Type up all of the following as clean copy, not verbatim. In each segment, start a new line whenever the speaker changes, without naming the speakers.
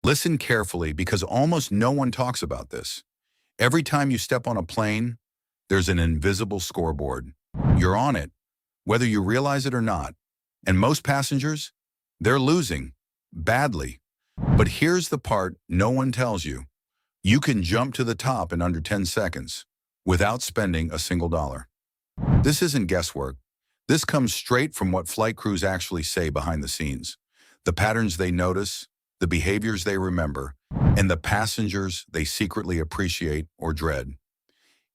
Listen carefully because almost no one talks about this. Every time you step on a plane, there's an invisible scoreboard. You're on it, whether you realize it or not. And most passengers, they're losing, badly. But here's the part no one tells you. You can jump to the top in under 10 seconds without spending a single dollar. This isn't guesswork. This comes straight from what flight crews actually say behind the scenes. The patterns they notice, the behaviors they remember, and the passengers they secretly appreciate or dread.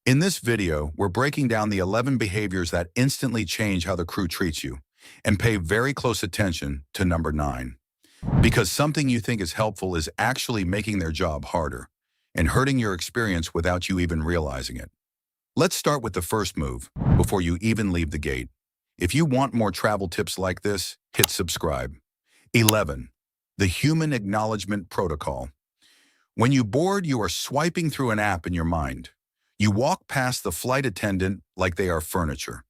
In this video, we're breaking down the 11 behaviors that instantly change how the crew treats you, and pay very close attention to number 9. Because something you think is helpful is actually making their job harder and hurting your experience without you even realizing it. Let's start with the first move before you even leave the gate. If you want more travel tips like this, hit subscribe. 11. The Human Acknowledgement Protocol. When you board, you are swiping through an app in your mind. You walk past the flight attendant like they are furniture.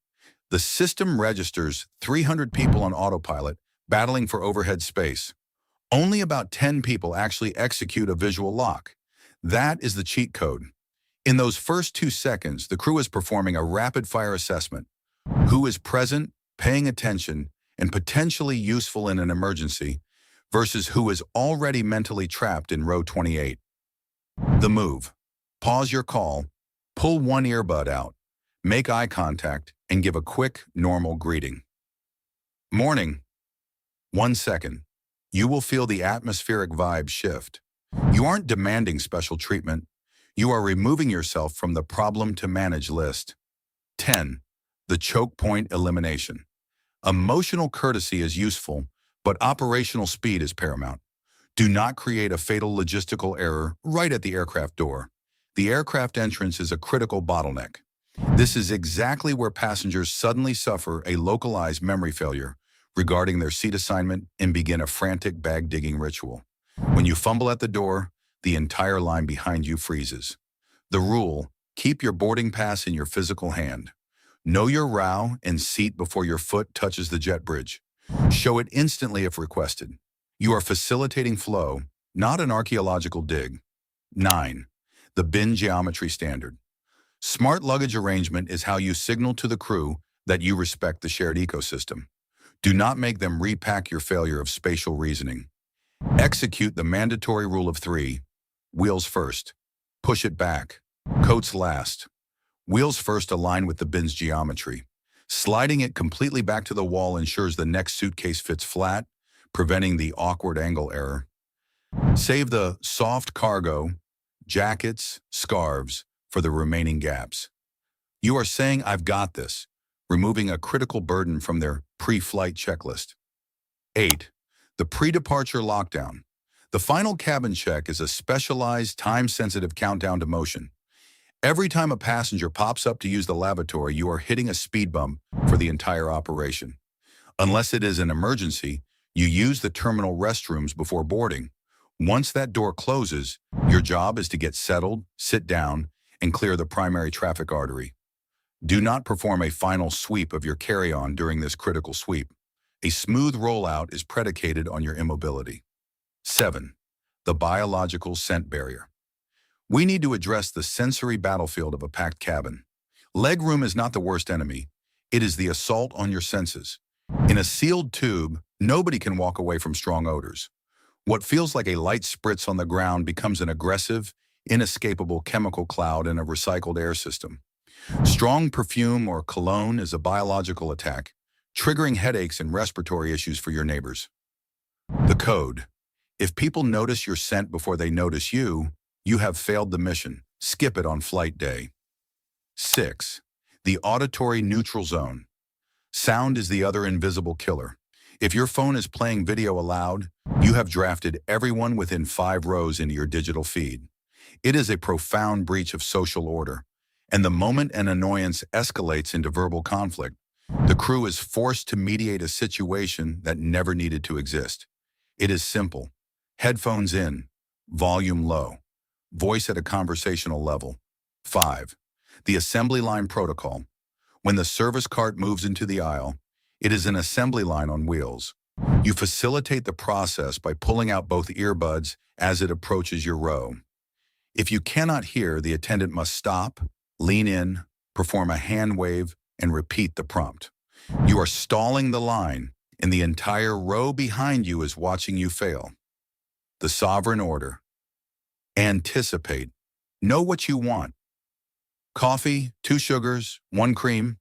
The system registers 300 people on autopilot battling for overhead space. Only about 10 people actually execute a visual lock. That is the cheat code. In those first 2 seconds, the crew is performing a rapid-fire assessment. Who is present, paying attention, and potentially useful in an emergency versus who is already mentally trapped in row 28. The move. Pause your call, pull one earbud out, make eye contact, and give a quick, normal greeting. Morning. 1 second. You will feel the atmospheric vibe shift. You aren't demanding special treatment. You are removing yourself from the problem to manage list. 10. The choke point elimination. Emotional courtesy is useful, but operational speed is paramount. Do not create a fatal logistical error right at the aircraft door. The aircraft entrance is a critical bottleneck. This is exactly where passengers suddenly suffer a localized memory failure regarding their seat assignment and begin a frantic bag-digging ritual. When you fumble at the door, the entire line behind you freezes. The rule: keep your boarding pass in your physical hand. Know your row and seat before your foot touches the jet bridge. Show it instantly if requested. You are facilitating flow, not an archaeological dig. 9. The bin geometry standard. Smart luggage arrangement is how you signal to the crew that you respect the shared ecosystem. Do not make them repack your failure of spatial reasoning. Execute the mandatory rule of 3. Wheels first. Push it back. Coats last. Wheels first align with the bin's geometry. Sliding it completely back to the wall ensures the next suitcase fits flat, preventing the awkward angle error. Save the soft cargo, jackets, scarves for the remaining gaps. You are saying, "I've got this," removing a critical burden from their pre-flight checklist. 8. The pre-departure lockdown. The final cabin check is a specialized, time-sensitive countdown to motion. Every time a passenger pops up to use the lavatory, you are hitting a speed bump for the entire operation. Unless it is an emergency, you use the terminal restrooms before boarding. Once that door closes, your job is to get settled, sit down, and clear the primary traffic artery. Do not perform a final sweep of your carry-on during this critical sweep. A smooth rollout is predicated on your immobility. 7. The biological scent barrier. We need to address the sensory battlefield of a packed cabin. Legroom is not the worst enemy. It is the assault on your senses. In a sealed tube, nobody can walk away from strong odors. What feels like a light spritz on the ground becomes an aggressive, inescapable chemical cloud in a recycled air system. Strong perfume or cologne is a biological attack, triggering headaches and respiratory issues for your neighbors. The code. If people notice your scent before they notice you, you have failed the mission. Skip it on flight day. 6. The auditory neutral zone. Sound is the other invisible killer. If your phone is playing video aloud, you have drafted everyone within 5 rows into your digital feed. It is a profound breach of social order, and the moment an annoyance escalates into verbal conflict, the crew is forced to mediate a situation that never needed to exist. It is simple. Headphones in, volume low, voice at a conversational level. 5. The assembly line protocol. When the service cart moves into the aisle, it is an assembly line on wheels. You facilitate the process by pulling out both earbuds as it approaches your row. If you cannot hear, the attendant must stop, lean in, perform a hand wave, and repeat the prompt. You are stalling the line, and the entire row behind you is watching you fail. The sovereign order. Anticipate. Know what you want. Coffee, 2 sugars, 1 cream.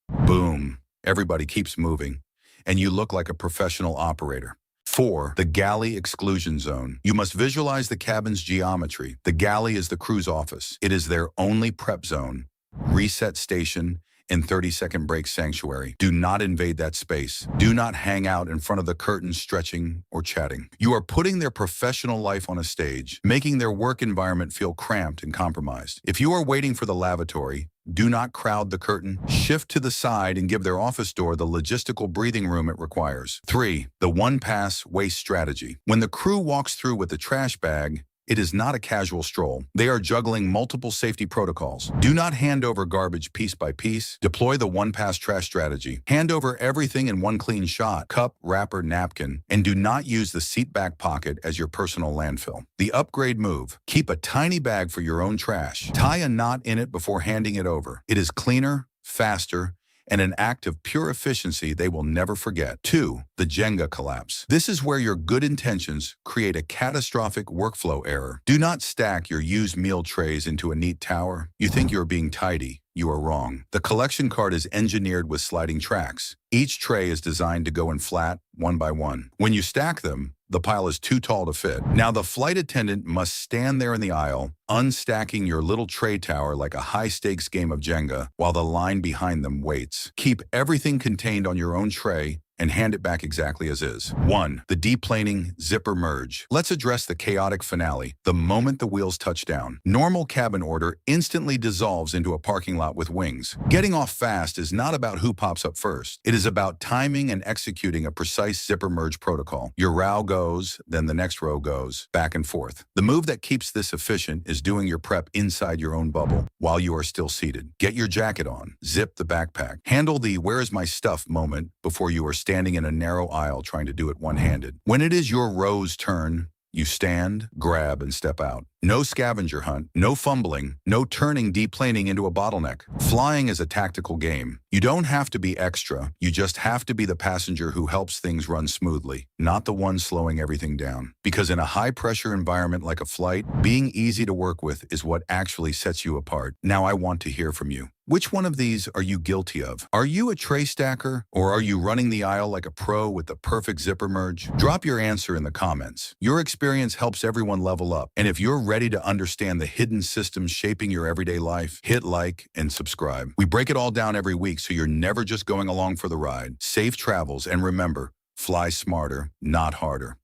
Boom. Everybody keeps moving, and you look like a professional operator. 4. The galley exclusion zone. You must visualize the cabin's geometry. The galley is the crew's office. It is their only prep zone, reset station, and 30-second break sanctuary. Do not invade that space. Do not hang out in front of the curtains stretching or chatting. You are putting their professional life on a stage, making their work environment feel cramped and compromised. If you are waiting for the lavatory, do not crowd the curtain. Shift to the side and give their office door the logistical breathing room it requires. 3. The one-pass waste strategy. When the crew walks through with the trash bag, it is not a casual stroll. They are juggling multiple safety protocols. Do not hand over garbage piece by piece. Deploy the one-pass trash strategy. Hand over everything in one clean shot, cup, wrapper, napkin, and do not use the seat back pocket as your personal landfill. The upgrade move. Keep a tiny bag for your own trash. Tie a knot in it before handing it over. It is cleaner, faster, and an act of pure efficiency they will never forget. 2. The Jenga collapse. This is where your good intentions create a catastrophic workflow error. Do not stack your used meal trays into a neat tower. You think you're being tidy. You are wrong. The collection cart is engineered with sliding tracks. Each tray is designed to go in flat, one by one. When you stack them, the pile is too tall to fit. Now the flight attendant must stand there in the aisle, unstacking your little tray tower like a high-stakes game of Jenga while the line behind them waits. Keep everything contained on your own tray and hand it back exactly as is. 1. The deplaning zipper merge. Let's address the chaotic finale, the moment the wheels touch down. Normal cabin order instantly dissolves into a parking lot with wings. Getting off fast is not about who pops up first. It is about timing and executing a precise zipper merge protocol. Your row goes, then the next row goes, back and forth. The move that keeps this efficient is doing your prep inside your own bubble while you are still seated. Get your jacket on, zip the backpack. Handle the "where is my stuff" moment before you are standing in a narrow aisle trying to do it one-handed. When it is your row's turn, you stand, grab, and step out. No scavenger hunt, no fumbling, no turning deplaning into a bottleneck. Flying is a tactical game. You don't have to be extra. You just have to be the passenger who helps things run smoothly, not the one slowing everything down. Because in a high-pressure environment like a flight, being easy to work with is what actually sets you apart. Now I want to hear from you. Which one of these are you guilty of? Are you a tray stacker, or are you running the aisle like a pro with the perfect zipper merge? Drop your answer in the comments. Your experience helps everyone level up, and if you're ready to understand the hidden systems shaping your everyday life, hit like and subscribe. We break it all down every week so you're never just going along for the ride. Safe travels, and remember, fly smarter, not harder.